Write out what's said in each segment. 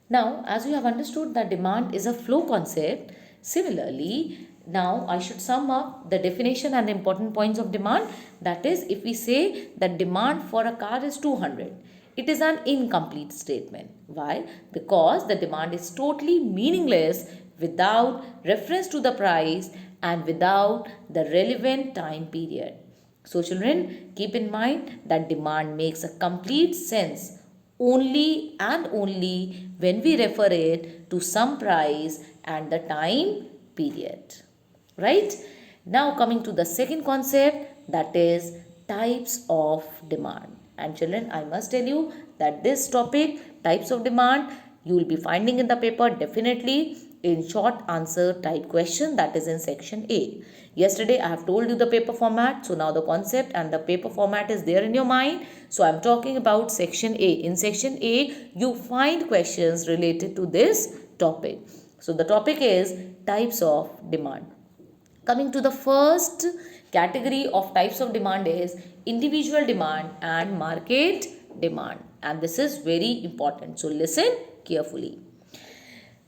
Now, as you have understood that demand is a flow concept, similarly, now I should sum up the definition and the important points of demand. That is, if we say that demand for a car is 200, it is an incomplete statement. Why? Because the demand is totally meaningless without reference to the price and without the relevant time period. So, children, keep in mind that demand makes a complete sense only and only when we refer it to some price and the time period. Right? Now, coming to the second concept, that is types of demand. And children, I must tell you that this topic, types of demand, you will be finding in the paper definitely in short answer type question, that is in section A. Yesterday I have told you the paper format, so now the concept and the paper format is there in your mind. So I am talking about section A. In section A you find questions related to this topic. So the topic is types of demand. Coming to the first category of types of demand is individual demand and market demand, and this is very important, so listen carefully.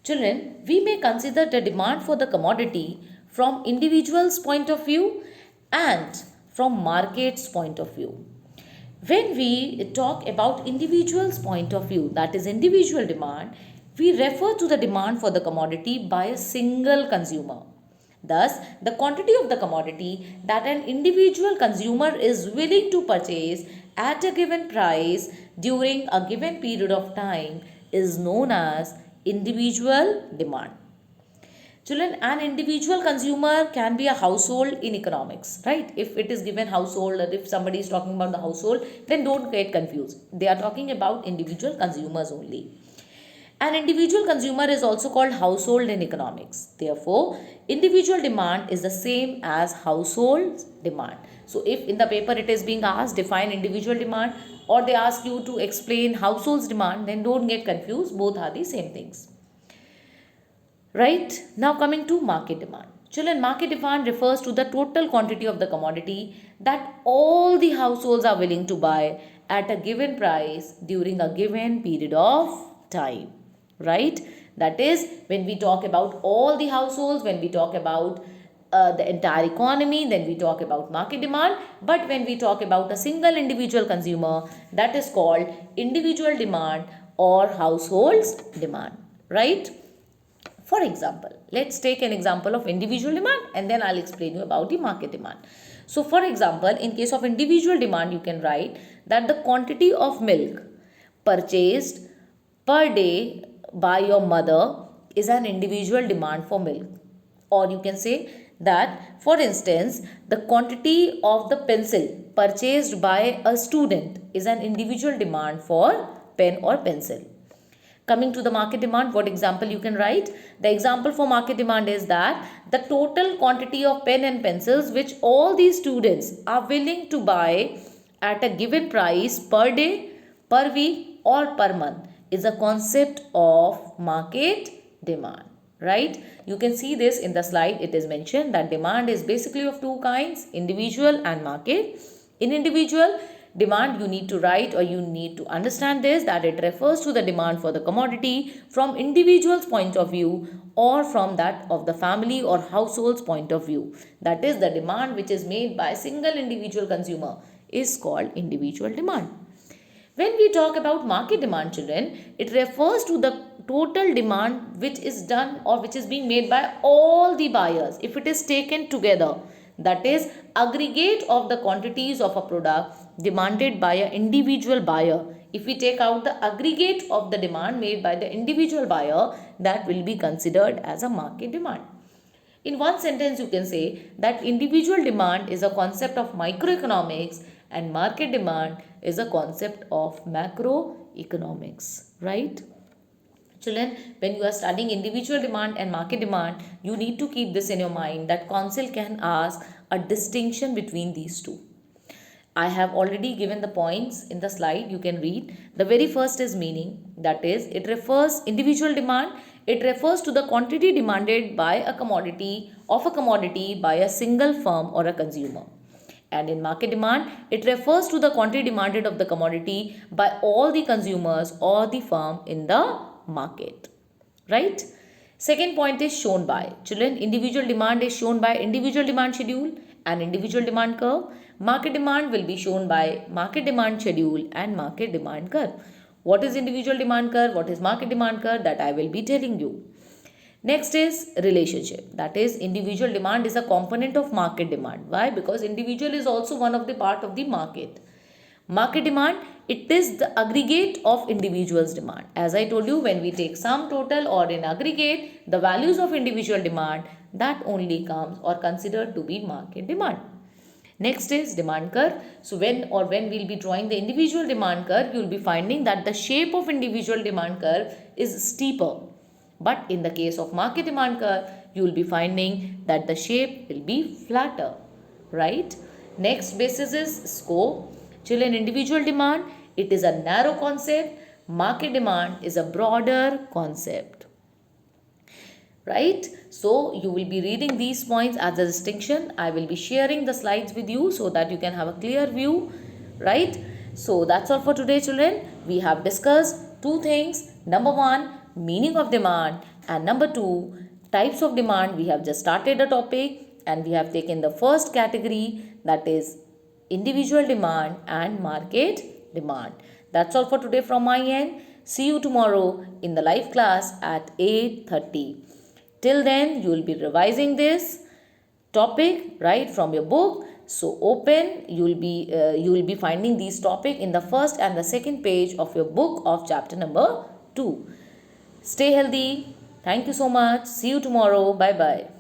Children, we may consider the demand for the commodity from individual's point of view and from market's point of view. When we talk about individual's point of view, that is individual demand, we refer to the demand for the commodity by a single consumer. Thus, the quantity of the commodity that an individual consumer is willing to purchase at a given price during a given period of time is known as individual demand. Children, an individual consumer can be a household in economics, right? If it is given household, or if somebody is talking about the household, then don't get confused. They are talking about individual consumers only. An individual consumer is also called household in economics. Therefore, individual demand is the same as household demand. So, if in the paper it is being asked define individual demand, or they ask you to explain household's demand, then don't get confused. Both are the same things. Right? Now coming to market demand. Children, market demand refers to the total quantity of the commodity that all the households are willing to buy at a given price during a given period of time. Right? That is, when we talk about all the households, when we talk about the entire economy, then we talk about market demand. But when we talk about a single individual consumer, that is called individual demand or households demand. Right? For example, let's take an example of individual demand and then I'll explain you about the market demand. So, for example, in case of individual demand, you can write that the quantity of milk purchased per day by your mother is an individual demand for milk. Or you can say that, for instance, the quantity of the pencil purchased by a student is an individual demand for pen or pencil. Coming to the market demand, what example you can write? The example for market demand is that the total quantity of pen and pencils which all these students are willing to buy at a given price per day, per week or per month is a concept of market demand. Right? You can see this in the slide. It is mentioned that demand is basically of two kinds, individual and market. In individual demand, you need to write or you need to understand this, that it refers to the demand for the commodity from individual's point of view or from that of the family or household's point of view. That is, the demand which is made by a single individual consumer is called individual demand. When we talk about market demand, children, it refers to the total demand which is done or which is being made by all the buyers. If it is taken together, that is aggregate of the quantities of a product demanded by an individual buyer. If we take out the aggregate of the demand made by the individual buyer, that will be considered as a market demand. In one sentence, you can say that individual demand is a concept of microeconomics and market demand is a concept of macroeconomics, right? Children, when you are studying individual demand and market demand, you need to keep this in your mind that council can ask a distinction between these two. I have already given the points in the slide. You can read. The very first is meaning. That is, it refers individual demand. It refers to the quantity demanded by a commodity by a single firm or a consumer. And in market demand, it refers to the quantity demanded of the commodity by all the consumers or the firm in the market, right? Second point is shown by. Children, individual demand is shown by individual demand schedule and individual demand curve. Market demand will be shown by market demand schedule and market demand curve. What is individual demand curve? What is market demand curve? That I will be telling you. Next is relationship. That is, individual demand is a component of market demand. Why? Because individual is also one of the part of the market. Market demand, it is the aggregate of individuals' demand. As I told you, when we take sum total or in aggregate, the values of individual demand, that only comes or considered to be market demand. Next is demand curve. So when we'll be drawing the individual demand curve, you will be finding that the shape of individual demand curve is steeper. But in the case of market demand curve, you will be finding that the shape will be flatter, right? Next basis is scope. Children, individual demand, it is a narrow concept. Market demand is a broader concept, right? So you will be reading these points as a distinction. I will be sharing the slides with you so that you can have a clear view, right? So that's all for today, children. We have discussed two things. Number one, meaning of demand, and number two, types of demand. We have just started a topic and we have taken the first category, that is individual demand and market demand. That's all for today from my end. See you tomorrow in the live class at 8:30. Till then, you will be revising this topic right from your book. So open, you will be finding these topic in the first and the second page of your book of chapter number 2. Stay healthy. Thank you so much. See you tomorrow. Bye bye.